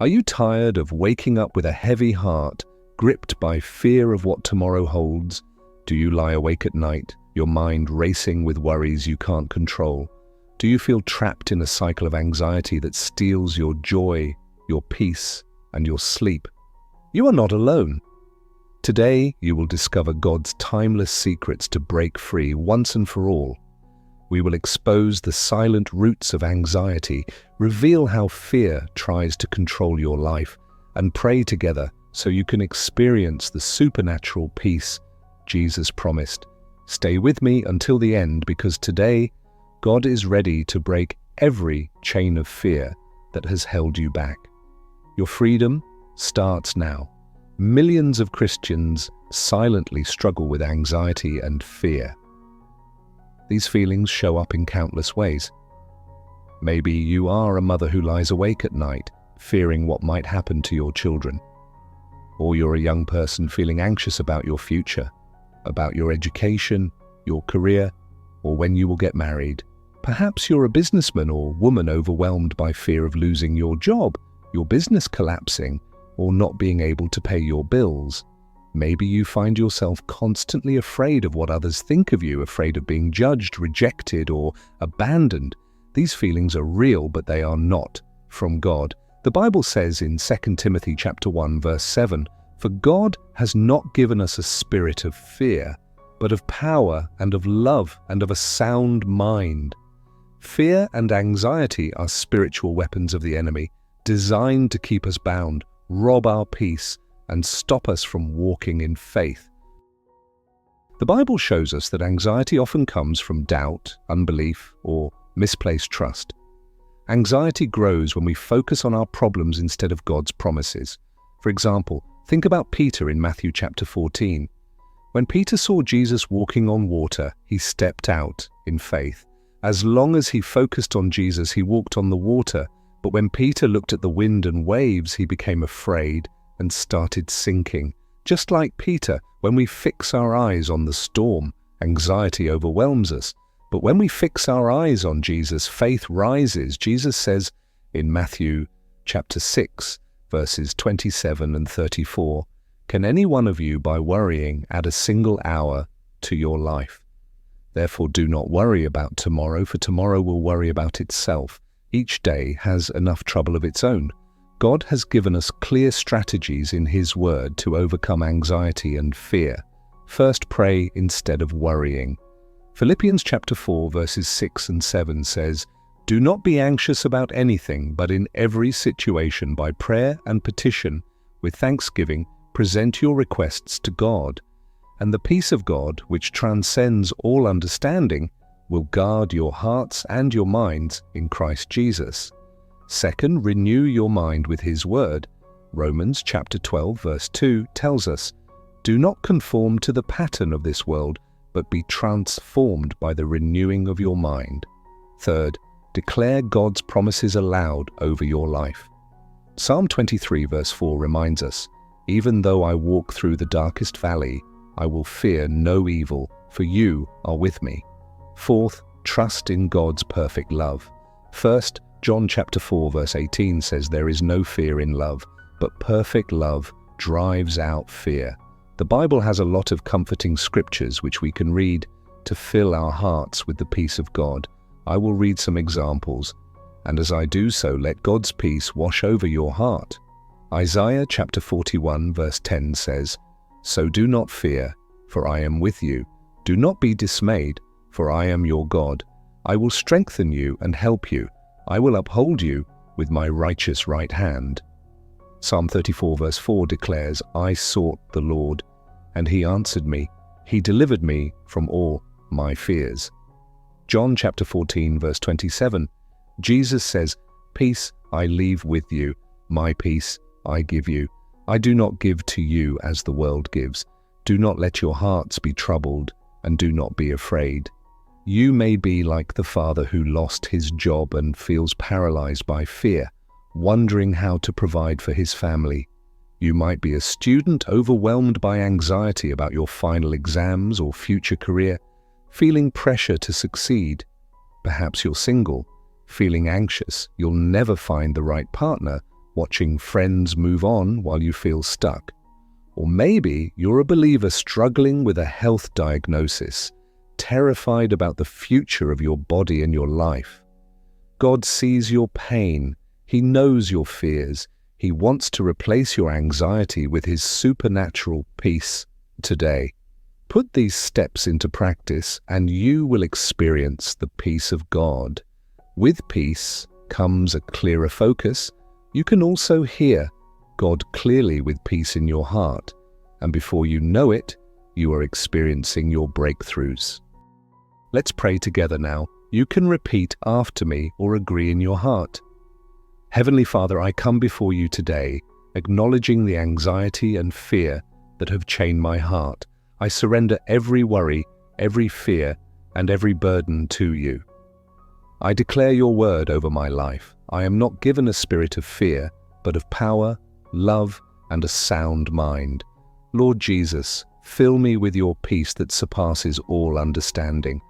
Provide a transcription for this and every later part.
Are you tired of waking up with a heavy heart, gripped by fear of what tomorrow holds? Do you lie awake at night, your mind racing with worries you can't control? Do you feel trapped in a cycle of anxiety that steals your joy, your peace, and your sleep? You are not alone. Today, you will discover God's timeless secrets to break free once and for all. We will expose the silent roots of anxiety, reveal how fear tries to control your life, and pray together so you can experience the supernatural peace Jesus promised. Stay with me until the end, because today, God is ready to break every chain of fear that has held you back. Your freedom starts now. Millions of Christians silently struggle with anxiety and fear. These feelings show up in countless ways. Maybe you are a mother who lies awake at night, fearing what might happen to your children. Or you're a young person feeling anxious about your future, about your education, your career, or when you will get married. Perhaps you're a businessman or woman overwhelmed by fear of losing your job, your business collapsing, or not being able to pay your bills. Maybe you find yourself constantly afraid of what others think of you, afraid of being judged, rejected, or abandoned. These feelings are real, but they are not from God. The Bible says in 2 Timothy chapter 1, verse 7, "For God has not given us a spirit of fear, but of power and of love and of a sound mind." Fear and anxiety are spiritual weapons of the enemy, designed to keep us bound, rob our peace, and stop us from walking in faith. The Bible shows us that anxiety often comes from doubt, unbelief, or misplaced trust. Anxiety grows when we focus on our problems instead of God's promises. For example, think about Peter in Matthew chapter 14. When Peter saw Jesus walking on water, he stepped out in faith. As long as he focused on Jesus, he walked on the water. But when Peter looked at the wind and waves, he became afraid and started sinking. Just like Peter, when we fix our eyes on the storm, anxiety overwhelms us. But when we fix our eyes on Jesus, faith rises. Jesus says in Matthew chapter 6, verses 27 and 34, "Can any one of you, by worrying, add a single hour to your life? Therefore do not worry about tomorrow, for tomorrow will worry about itself. Each day has enough trouble of its own." God has given us clear strategies in His Word to overcome anxiety and fear. First, pray instead of worrying. Philippians chapter 4, verses 6 and 7 says, "Do not be anxious about anything, but in every situation by prayer and petition, with thanksgiving, present your requests to God. And the peace of God, which transcends all understanding, will guard your hearts and your minds in Christ Jesus." Second, renew your mind with His Word. Romans chapter 12, verse 2 tells us, "Do not conform to the pattern of this world, but be transformed by the renewing of your mind." Third, declare God's promises aloud over your life. Psalm 23, verse 4 reminds us, "Even though I walk through the darkest valley, I will fear no evil, for you are with me." Fourth, trust in God's perfect love. First, John chapter 4, verse 18 says, "There is no fear in love, but perfect love drives out fear." The Bible has a lot of comforting scriptures which we can read to fill our hearts with the peace of God. I will read some examples, and as I do so, let God's peace wash over your heart. Isaiah chapter 41, verse 10 says, "So do not fear, for I am with you. Do not be dismayed, for I am your God. I will strengthen you and help you. I will uphold you with my righteous right hand." Psalm 34 verse 4 declares, "I sought the Lord, and He answered me. He delivered me from all my fears." John chapter 14 verse 27, Jesus says, "Peace I leave with you, my peace I give you. I do not give to you as the world gives. Do not let your hearts be troubled, and do not be afraid." You may be like the father who lost his job and feels paralyzed by fear, wondering how to provide for his family. You might be a student overwhelmed by anxiety about your final exams or future career, feeling pressure to succeed. Perhaps you're single, feeling anxious you'll never find the right partner, watching friends move on while you feel stuck. Or maybe you're a believer struggling with a health diagnosis, terrified about the future of your body and your life. God sees your pain. He knows your fears. He wants to replace your anxiety with His supernatural peace today. Put these steps into practice and you will experience the peace of God. With peace comes a clearer focus. You can also hear God clearly with peace in your heart, and before you know it, you are experiencing your breakthroughs. Let's pray together now. You can repeat after me or agree in your heart. Heavenly Father, I come before you today, acknowledging the anxiety and fear that have chained my heart. I surrender every worry, every fear, and every burden to you. I declare your word over my life. I am not given a spirit of fear, but of power, love, and a sound mind. Lord Jesus, fill me with your peace that surpasses all understanding.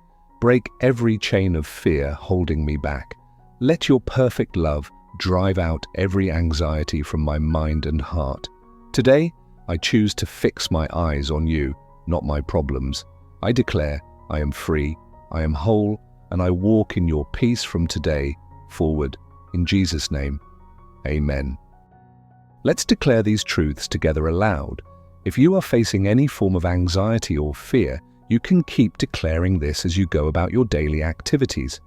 Break every chain of fear holding me back. Let your perfect love drive out every anxiety from my mind and heart. Today, I choose to fix my eyes on you, not my problems. I declare I am free, I am whole, and I walk in your peace from today forward. In Jesus' name, amen. Let's declare these truths together aloud. If you are facing any form of anxiety or fear, you can keep declaring this as you go about your daily activities.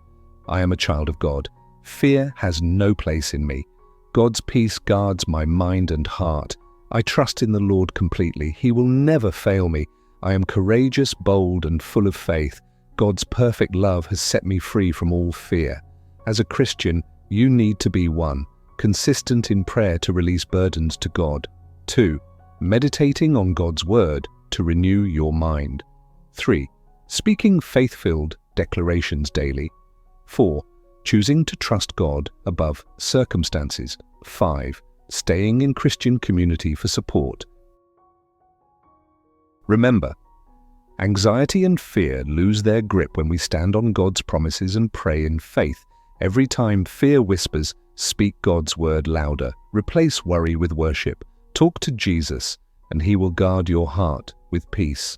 I am a child of God. Fear has no place in me. God's peace guards my mind and heart. I trust in the Lord completely. He will never fail me. I am courageous, bold, and full of faith. God's perfect love has set me free from all fear. As a Christian, you need to be 1. Consistent in prayer to release burdens to God. 2. Meditating on God's word to renew your mind. 3. Speaking faith-filled declarations daily. 4. Choosing to trust God above circumstances. 5. Staying in Christian community for support. Remember, anxiety and fear lose their grip when we stand on God's promises and pray in faith. Every time fear whispers, speak God's word louder. Replace worry with worship. Talk to Jesus, and He will guard your heart with peace.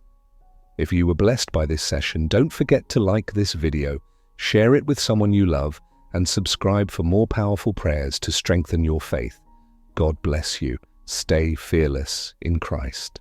If you were blessed by this session, don't forget to like this video, share it with someone you love, and subscribe for more powerful prayers to strengthen your faith. God bless you. Stay fearless in Christ.